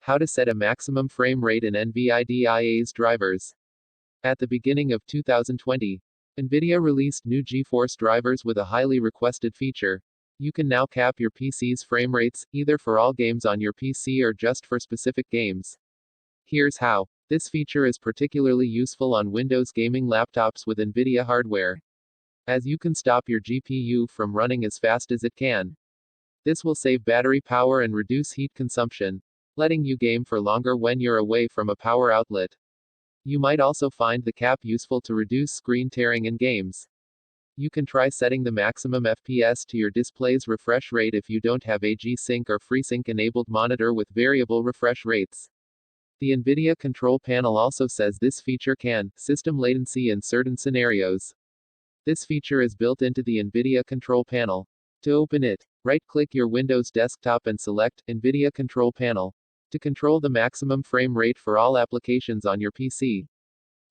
How to set a maximum frame rate in NVIDIAS drivers. At the beginning of 2020, NVIDIA released new GeForce drivers with a highly requested feature. You can now cap your PC's frame rates, either for all games on your PC or just for specific games. Here's how. This feature is particularly useful on Windows gaming laptops with NVIDIA hardware, as you can stop your GPU from running as fast as it can. This will save battery power and reduce heat consumption, letting you game for longer when you're away from a power outlet. You might also find the cap useful to reduce screen tearing in games. You can try setting the maximum FPS to your display's refresh rate if you don't have a G-Sync or FreeSync-enabled monitor with variable refresh rates. The NVIDIA Control Panel also says this feature can system latency in certain scenarios. This feature is built into the NVIDIA Control Panel. To open it, right-click your Windows desktop and select NVIDIA Control Panel to control the maximum frame rate for all applications on your PC.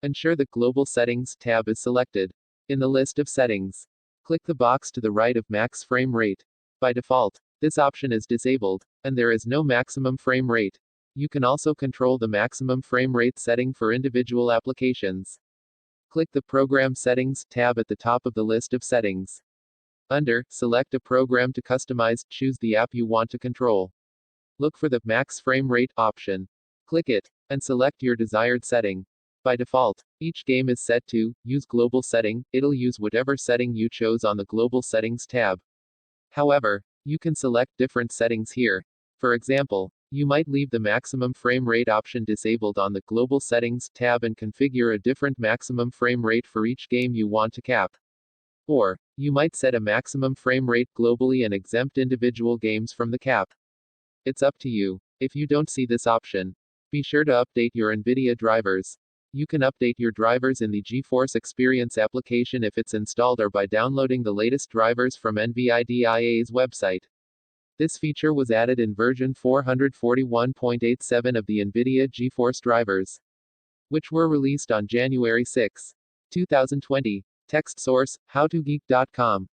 Ensure the Global Settings tab is selected. In the list of settings, click the box to the right of Max Frame Rate. By default, this option is disabled, and there is no maximum frame rate. You can also control the maximum frame rate setting for individual applications. Click the Program Settings tab at the top of the list of settings. Under Select a Program to Customize, choose the app you want to control. Look for the Max Frame Rate option. Click it, and select your desired setting. By default, each game is set to use global setting. It'll use whatever setting you chose on the Global Settings tab. However, you can select different settings here. For example, you might leave the maximum frame rate option disabled on the Global Settings tab and configure a different maximum frame rate for each game you want to cap. Or, you might set a maximum frame rate globally and exempt individual games from the cap. It's up to you. If you don't see this option, be sure to update your NVIDIA drivers. You can update your drivers in the GeForce Experience application if it's installed or by downloading the latest drivers from NVIDIA's website. This feature was added in version 441.87 of the NVIDIA GeForce drivers, which were released on January 6, 2020. Text source, howtogeek.com.